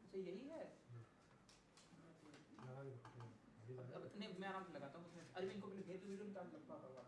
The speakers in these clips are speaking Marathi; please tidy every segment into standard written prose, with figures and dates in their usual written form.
अच्छा यही है। नहीं मैं आराम से लगाता हूँ उसमें। अरे इनको पहले भेज दो वीडियो में काम लगता होगा।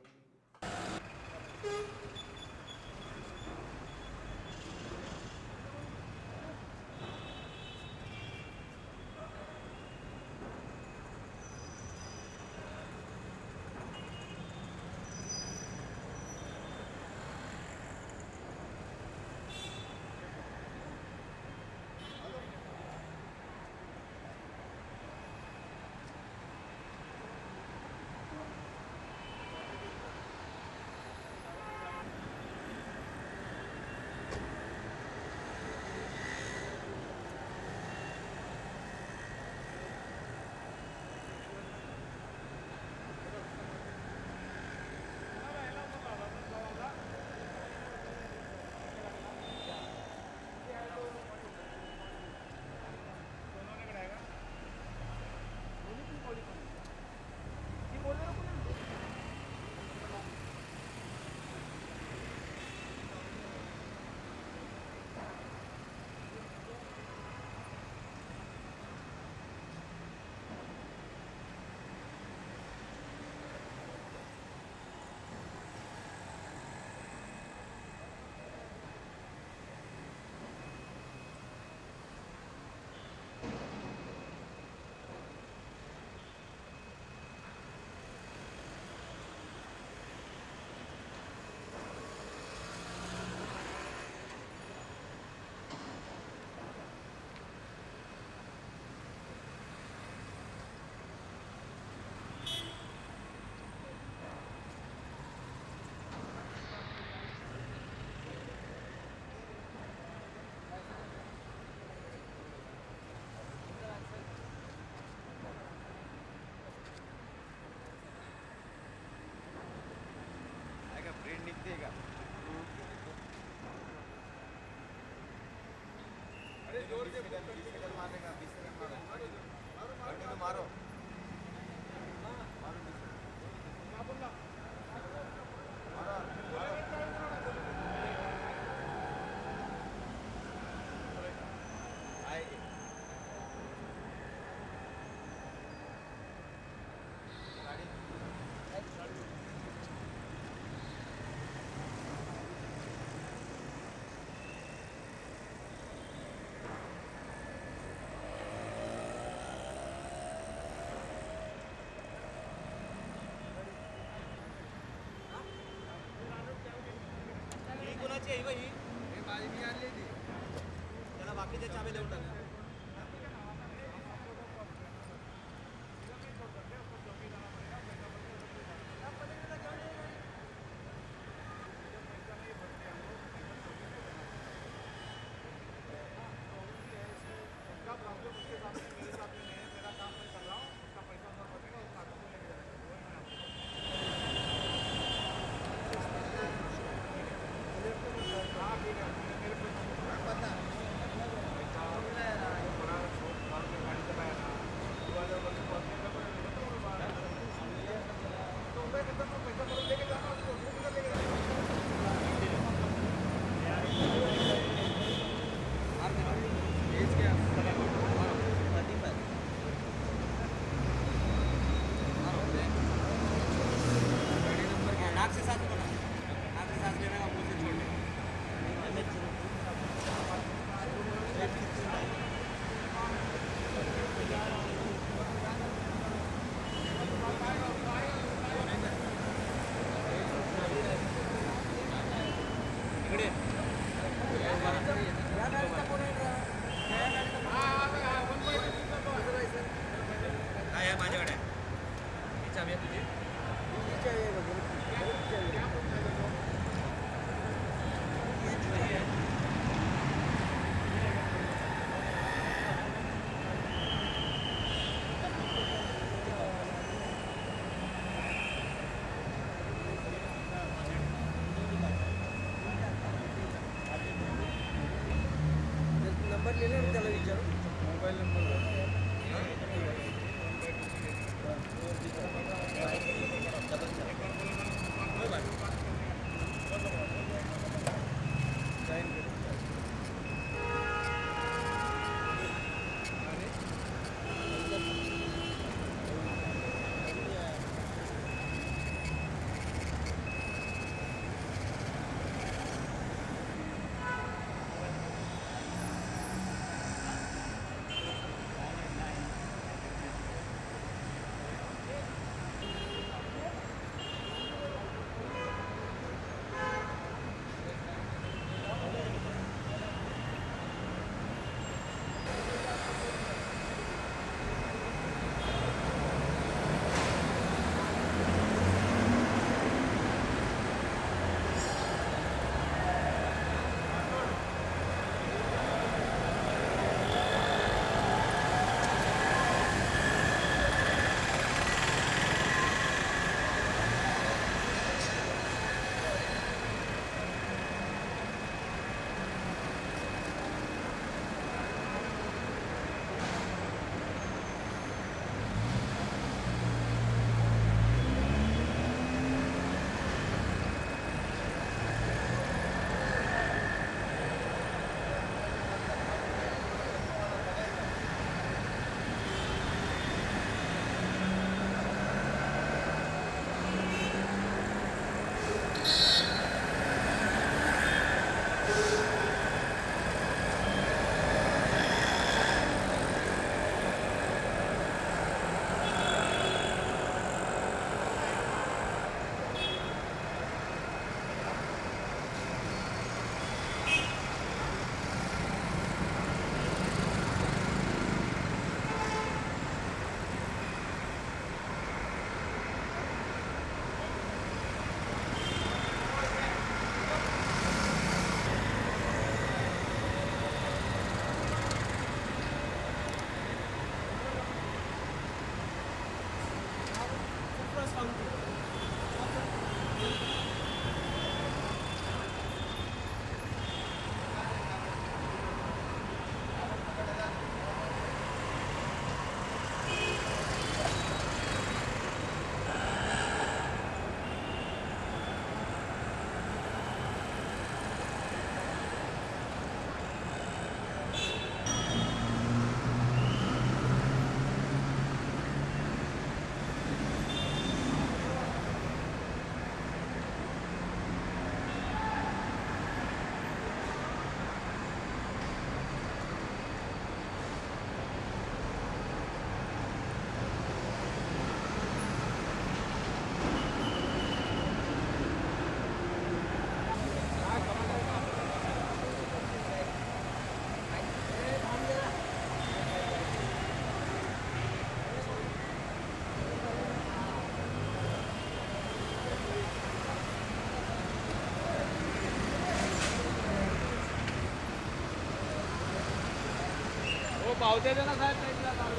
प्रिंट निकते का? अरे जोर से मारने का 20 सेकंड मारो मारो आएगी कोणाची आहे ही? हे माझी मी आणलेली. त्याला बाकीच्या चाबी देऊन टाका. उसका प्रॉब्लम उसके सामने मेरे सामने नहीं है. मेरा काम मैं कर रहा हूँ. उसका पैसा सब बचेगा. उस कागज को लेके जाएगा. हाँ ठीक है मेरे को पता पैसा बड़ा शॉप कार में गाड़ी चलाया ना तो मैं कहता हूँ पैसा मतलब लेके जाना उसको लेके जाना नाक से सांस लेना का मुँह से छोड़ने काय आहे माझ्याकडे ही चावी आहे तुझी नंबर ले लो त्याला विचारू मोबाईल नंबर पावते दे ना साहेब त्यांना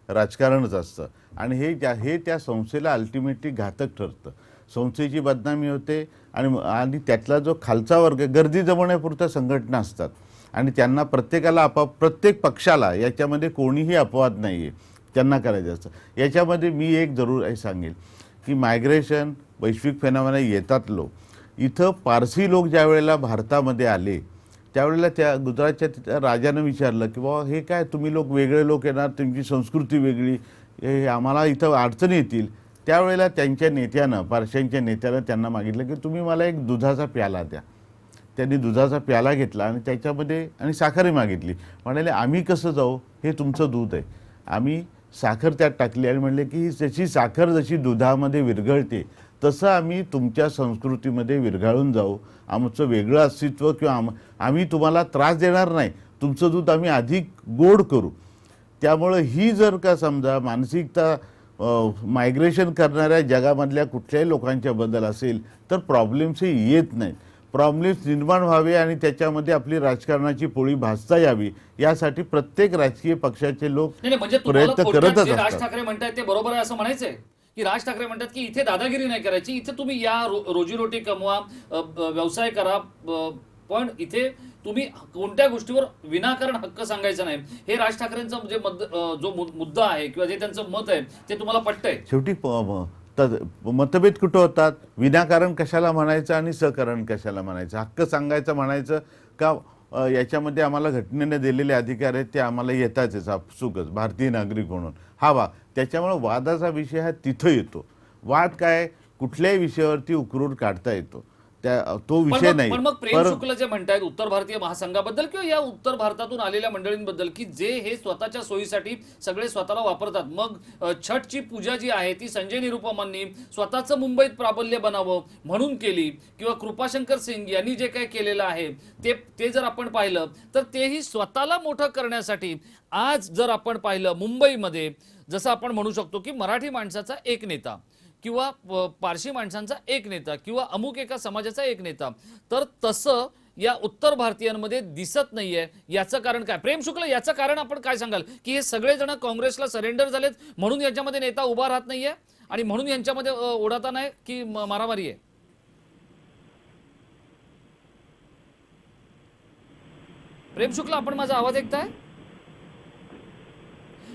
राजकारणच असतं आणि हे त्या संस्थेला अल्टिमेटली घातक ठरतं. संस्थेची बदनामी होते आणि त्यातला जो खालचा वर्ग गर्दी जमवण्यापुरत्या संघटना असतात आणि त्यांना प्रत्येकाला प्रत्येक पक्षाला याच्यामध्ये कोणीही अपवाद नाही आहे त्यांना करायचं असतं. याच्यामध्ये मी एक जरूर हे सांगेल की मायग्रेशन वैश्विक फेनॉमेना येतात लोक. इथं पारसी लोक ज्या वेळेला भारतामध्ये आले त्यावेळेला त्या गुजरातच्या राजानं विचारलं की बाबा हे काय तुम्ही लोक वेगळे लोक येणार, तुमची संस्कृती वेगळी, हे आम्हाला इथं अडचणी येतील. त्यावेळेला त्यांच्या नेत्यानं पारशांच्या नेत्यानं त्यांना मागितलं की तुम्ही मला एक दुधाचा प्याला द्या. त्यांनी दुधाचा प्याला घेतला आणि त्याच्यामध्ये आणि साखरही मागितली. म्हणाले आम्ही कसं जाऊ, हे तुमचं दूध आहे. आम्ही साखर त्यात टाकली आणि म्हणले की त्याची साखर जशी दुधामध्ये विरघळते तसं आम्ही तुमच्या संस्कृतीमध्ये विरघळून जाऊ. आमचं वेगळं अस्तित्व किंवा आम्ही तुम्हाला त्रास देणार नाही, तुमचं दूध आम्ही अधिक गोड करू. त्यामुळं ही जर का समजा मानसिकता मायग्रेशन करणाऱ्या जगामधल्या कुठल्याही लोकांच्या बद्दल असेल तर प्रॉब्लेम्स हे येत नाहीत. प्रॉब्लेम्स निर्माण व्हावे आणि त्याच्यामध्ये आपली राजकारणाची पोळी भासता यावी यासाठी प्रत्येक राजकीय पक्षाचे लोक प्रयत्न करतच असतात. राज ठाकरे म्हणतात ते बरोबर आहे असं म्हणायचंय की राज ठाकरे म्हणतात की इथे दादागिरी नाही करायची, इथे तुम्ही या रोजीरोटी कमवा, व्यवसाय करा, पण इथे तुम्ही कोणत्या गोष्टीवर विनाकारण हक्क सांगायचा नाही. हे राज ठाकरेंचा जो मुद्दा आहे किंवा जे त्यांचं मत आहे ते तुम्हाला पटतंय. शेवटी मतभेद कुठं होतात, विनाकारण कशाला म्हणायचं आणि सहकरण कशाला म्हणायचं, हक्क सांगायचं म्हणायचं का याच्यामध्ये आम्हाला घटनेने दिलेले अधिकार आहेत ते आम्हाला येताच आपसुकच भारतीय नागरिक म्हणून हा भाग. त्याच्यामुळे वादाचा विषय हा तिथं येतो. वाद काय कुठल्याही विषयावरती उकरून काढता येतो, तो विषय नाही. पण मग प्रेम शुक्ल जे म्हणतायत उत्तर भारतीय महासंघाबद्दल किंवा या उत्तर भारतातून आलेल्या मंडळींबद्दल की जे हे स्वतःच्या सोयीसाठी सगळे स्वतःला वापरतात, मग छठची पूजा जी आहे ती संजय निरुपमांनी स्वतःचं मुंबईत प्राबल्य बनावं म्हणून केली किंवा कृपाशंकर सिंग यांनी जे काही केलेलं आहे ते जर आपण पाहिलं तर तेही स्वतःला मोठं करण्यासाठी. आज जर आपण पाहिलं मुंबईमध्ये जसं आपण म्हणू शकतो की मराठी माणसाचा एक नेता किंवा पारशी माणसांचा एक नेता किंवा अमुक एका समाजाचा एक नेता, तर तसं या उत्तर भारतीयांमध्ये दिसत नाहीये. याचं कारण काय प्रेम शुक्ल, याचं कारण आपण काय सांगाल की हे सगळेजण काँग्रेसला सरेंडर झालेत म्हणून यांच्यामध्ये नेता उभा राहत नाहीये आणि म्हणून यांच्यामध्ये ओढाता नाही की मारामारी आहे? प्रेम शुक्ल, आपण माझा आवाज ऐकताय?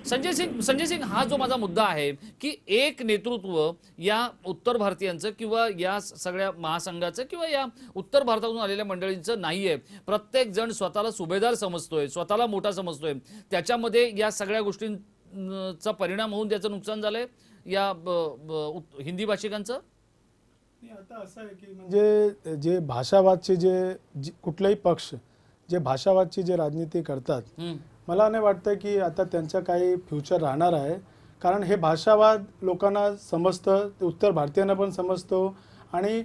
संजय सिंग, हा जो माझा मुद्दा आहे की एक नेतृत्व या उत्तर भारतीयांचं किंवा या सगळ्या महासंघाचं किंवा या उत्तर भारतातून आलेल्या मंडळींचं नाहीये. प्रत्येक जण स्वतःला सुभेदार समजतोय, स्वतःला मोठा समजतोय. त्याच्यामध्ये या सगळ्या गोष्टींचा परिणाम होऊन त्याचं नुकसान झालंय या हिंदी भाषिकांचं. आता असं आहे की म्हणजे जे भाषावादचे जे कुठलाही पक्ष जे भाषावादची जे राजनीती करतात, मला नाही वाटतं की आता त्यांचा काही फ्युचर राहणार आहे. कारण हे भाषावाद लोकांना समजतं, ते उत्तर भारतीयांना पण समजतो. आणि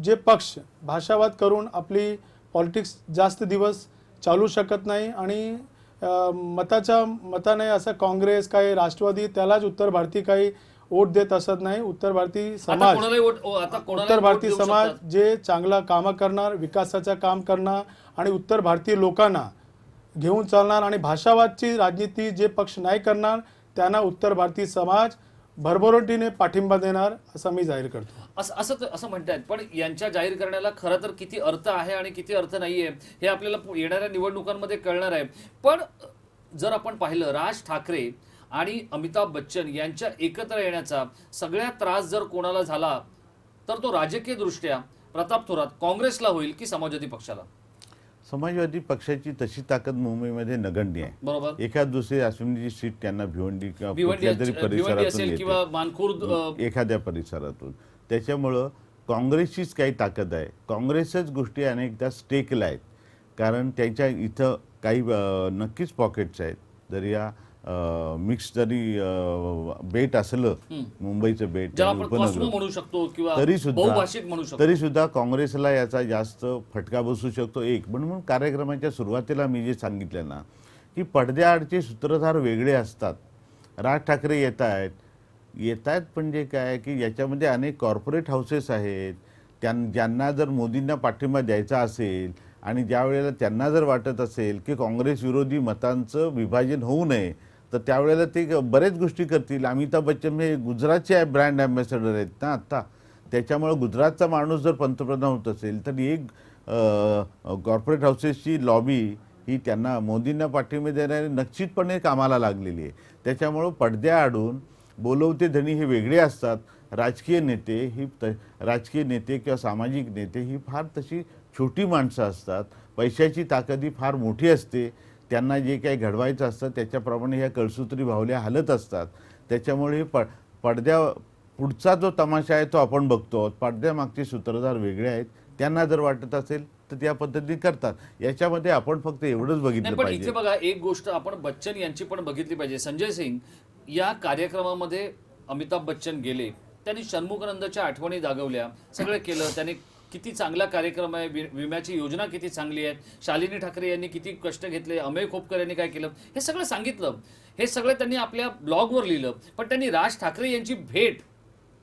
जे पक्ष भाषावाद करून आपली पॉलिटिक्स जास्त दिवस चालू शकत नाही आणि मताने असं काँग्रेस काही राष्ट्रवादी त्यालाच उत्तर भारतीय काही वोट देत असत नाही. उत्तर भारतीय समाज जे चांगला काम करणार, विकासाचं काम करणार आणि उत्तर भारतीय लोकांना घेऊन चालणार आणि भाषावादची राजनीती जे पक्ष नाही करणार त्यांना उत्तर भारतीय समाज भरभरोटीने पाठिंबा देणार असं मी जाहीर करतो. असं म्हणतायत. पण यांच्या जाहीर करण्याला खरं तर किती अर्थ आहे आणि किती अर्थ नाहीये हे आपल्याला येणाऱ्या निवडणुकांमध्ये कळणार आहे. पण जर आपण पाहिलं, राज ठाकरे आणि अमिताभ बच्चन यांच्या एकत्र येण्याचा सगळ्यात त्रास जर कोणाला झाला तर तो राजकीय दृष्ट्या प्रताप थोरात काँग्रेसला होईल की समाजवादी पक्षाला? समाजवादी पक्षाची तशी ताकद मुंबईमध्ये नगण्य आहे. बरोबर. एखाद दुसरी असेंब्लीची सीट त्यांना भिवंडी किंवा कुठल्या तरी परिसरातून किंवा मानखुर्द एखाद्या परिसरातून. त्याच्यामुळं काँग्रेसचीच काही ताकद आहे. काँग्रेसच गोष्टी अनेकदा स्टेकला आहेत. कारण त्यांच्या इथं काही नक्कीच पॉकेट्स आहेत. जरी या मिक्स जरी बेट असलं, मुंबईचं बेट तरी सुद्धा काँग्रेसला याचा जास्त फटका बसू शकतो. एक म्हणून कार्यक्रमाच्या सुरुवातीला मी जे सांगितलं ना की पडद्याआडचे सूत्रधार वेगळे असतात. राज ठाकरे येत आहेत म्हणजे काय की याच्यामध्ये अनेक कॉर्पोरेट हाऊसेस आहेत. ज्यांना जर मोदींना पाठिंबा द्यायचा असेल आणि ज्या वेळेला त्यांना जर वाटत असेल की काँग्रेस विरोधी मतांचं विभाजन होऊ नये तर त्यावेळेला ते बरेच गोष्टी करतील. अमिताभ बच्चन हे गुजरातचे ब्रँड ॲम्बॅसेडर आहेत ना आत्ता. त्याच्यामुळं गुजरातचा माणूस जर पंतप्रधान होत असेल तर एक कॉर्पोरेट हाऊसेसची लॉबी ही त्यांना मोदींना पाठिंबा देणारे निश्चितपणे कामाला लागलेली आहे. त्याच्यामुळं पडद्याआडून बोलवते धनी हे वेगळे असतात. राजकीय नेते किंवा सामाजिक नेते ही फार तशी छोटी माणसं असतात. पैशाची ताकद ही फार मोठी असते. त्यांना जे काही घडवायचं असतं त्याच्याप्रमाणे ह्या कळसूत्री बाहुल्या हलत असतात. त्याच्यामुळे पडद्या पुढचा जो तमाशा आहे तो आपण बघतो. पडद्यामागचे सूत्रधार वेगळे आहेत. त्यांना जर वाटत असेल तर त्या पद्धतीने करतात. याच्यामध्ये आपण फक्त एवढंच बघितलं पाहिजे. इथे बघा, एक गोष्ट आपण बच्चन यांची पण बघितली पाहिजे. संजय सिंग, या कार्यक्रमामध्ये अमिताभ बच्चन गेले, त्यांनी षण्मुखानंदच्या आठवणी जागवल्या, सगळं केलं. त्याने किती चांगला कार्यक्रम आहे, विम्याची योजना किती चांगली आहे, शालिनी ठाकरे यांनी किती कष्ट घेतले, अमेय खोपकर यांनी काय केलं, हे सगळं सांगितलं. हे सगळं त्यांनी आपल्या ब्लॉगवर लिहिलं. पण त्यांनी राज ठाकरे यांची भेट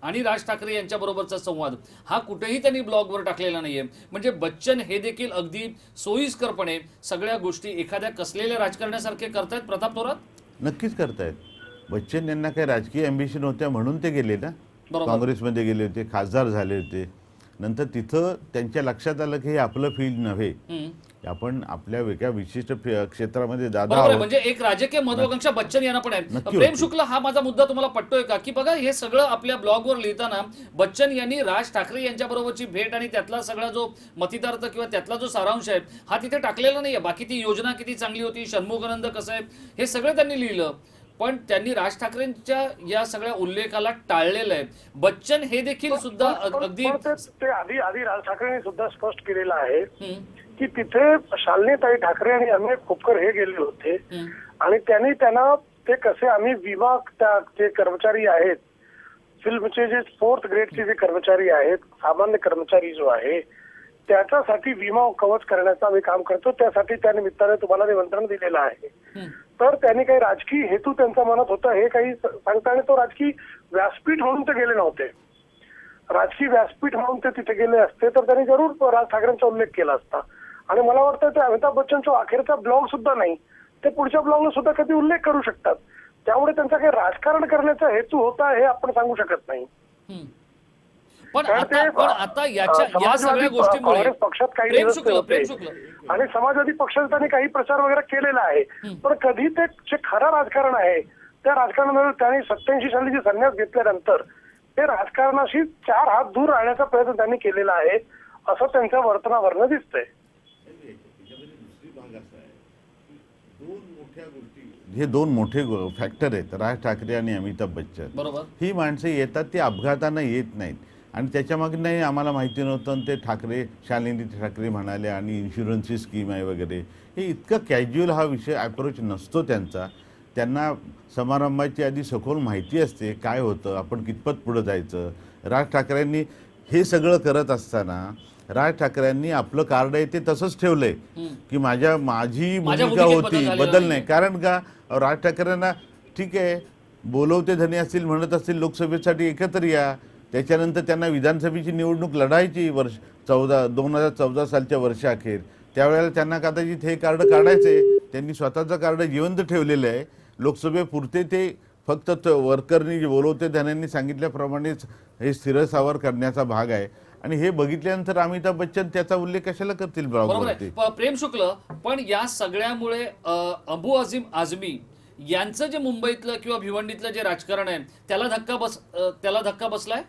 आणि राज ठाकरे यांच्याबरोबरचा संवाद हा कुठेही त्यांनी ब्लॉगवर टाकलेला नाहीये. म्हणजे बच्चन हे देखील अगदी सोयीस्करपणे सगळ्या गोष्टी एखाद्या कसलेल्या राजकारण्यासारखे करतायत. प्रताप थोरात नक्कीच करतायत. बच्चन यांना काही राजकीय अँबिशन होत्या म्हणून ते गेले ना, काँग्रेसमध्ये गेले होते, खासदार झाले होते. नंतर तिथं त्यांच्या लक्षात आलं की हे आपलं फील्ड नव्हे, आपण आपल्या वेगळ्या विशिष्ट क्षेत्रामध्ये जातो. म्हणजे एक राजकीय महत्वाकांक्षा बच्चन यांना पण आहे. प्रेम शुक्ला, हा माझा मुद्दा तुम्हाला पटतोय का? की बघा, हे सगळं आपल्या ब्लॉगवर लिहिताना बच्चन यांनी राज ठाकरे यांच्याबरोबरची भेट आणि त्यातला सगळा जो मतितार्थ किंवा त्यातला जो सारांश आहे हा तिथे टाकलेला नाहीये. बाकी ती योजना किती चांगली होती, षण्मुखानंद कसं आहे, हे सगळं त्यांनी लिहिलं. पण त्यांनी राज ठाकरेंच्या या सगळ्या उल्लेखाला टाळलेलं आहे. बच्चन हे देखील सुद्धा अगदी आधी राज ठाकरेंनी सुद्धा स्पष्ट केलेलं आहे की तिथे शालिनीताई ठाकरे आणि अमेय खोपकर हे गेले होते आणि त्यांना ते कसे आम्ही विमा ते कर्मचारी आहेत, फिल्मचे जे 4th ग्रेडचे जे कर्मचारी आहेत, सामान्य कर्मचारी जो आहे त्याच्यासाठी विमा कवच करण्याचं आम्ही काम करतो. त्यासाठी त्या निमित्ताने तुम्हाला निमंत्रण दिलेलं आहे. तर त्यांनी काही राजकीय हेतू त्यांच्या मनात होता हे काही सांगता, आणि तो राजकीय व्यासपीठ म्हणून ते गेले नव्हते. राजकीय व्यासपीठ म्हणून ते तिथे गेले असते तर त्यांनी जरूर राज ठाकरेंचा उल्लेख केला असता. आणि मला वाटतं ते अमिताभ बच्चनचा अखेरचा ब्लॉग सुद्धा नाही, ते पुढच्या ब्लॉगला सुद्धा कधी उल्लेख करू शकतात. त्यामुळे त्यांचा काही राजकारण करण्याचा हेतू होता हे आपण सांगू शकत नाही. पण कारण ते आता या सगळ्या समाजवादी गोष्टीमुळे काँग्रेस पक्षात काही प्रेम दिवस शुक्ल होते आणि समाजवादी पक्षाचा त्यांनी काही प्रचार वगैरे केलेला आहे, पण कधी ते जे खरं राजकारण आहे त्या राजकारणामध्ये त्यांनी 87 साली जे संन्यास घेतल्यानंतर ते राजकारणाशी 4 हात दूर राहण्याचा प्रयत्न त्यांनी केलेला आहे असं त्यांच्या वर्तनावरनं दिसतंय. हे दोन मोठे फॅक्टर आहेत, राज ठाकरे आणि अमिताभ बच्चन. बरोबर. ही माणसं येतात ती अपघातानं येत नाहीत आणि त्याच्यामागे नाही आम्हाला माहिती नव्हतं आणि ते ठाकरे शालिनी ठाकरे म्हणाले आणि इन्शुरन्सची स्कीम आहे वगैरे, हे इतकं कॅज्युअल हा विषय अप्रोच नसतो त्यांचा. त्यांना समारंभाची आधी सखोल माहिती असते काय होतं, आपण कितपत पुढं जायचं. राज ठाकरेंनी हे सगळं करत असताना राज ठाकरेंनी आपलं कार्ड आहे ते तसंच ठेवलंय की माझी भूमिका भूमिकेत होती, बदल झालेला बदल नाही. नाही. कारण का राज ठाकरेंना ठीक आहे बोलवते धनी असतील म्हणत असतील लोकसभेसाठी एकत्र या, त्याच्यानंतर त्यांना विधानसभेची निवडणूक लढायची 2014 सालच्या वर्षाअखेर, त्यावेळेला त्यांना कदाचित हे कार्ड काढायचे. त्यांनी स्वतःचं कार्ड जिवंत ठेवलेलं आहे. लोकसभेपुरते ते फक्त वर्करनी जे बोलवते धन्यांनी सांगितल्याप्रमाणेच हे स्थिरसावर करण्याचा भाग आहे आणि हे बघितल्यानंतर अमिताभ बच्चन त्याचा उल्लेख कशाला करतील बरोबर ब्लॉगवरती. आहे. प्रेम शुक्ल, पण या सगळ्यामुळे अबू आझमी यांचं जे मुंबईतलं किंवा भिवंडीतलं जे राजकारण आहे त्याला धक्का बसलाय.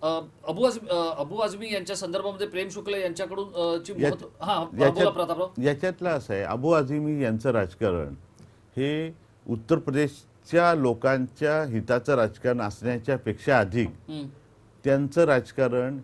अबू आझमी यांच्या संदर्भामध्ये प्रेम शुक्ल यांच्याकडून बोला प्रतापराव. याच्यातलं असं आहे, अबू आझमी यांचं राजकारण हे उत्तर प्रदेशच्या लोकांच्या हिताचं राजकारण असण्याच्या पेक्षा अधिक त्यांचं राजकारण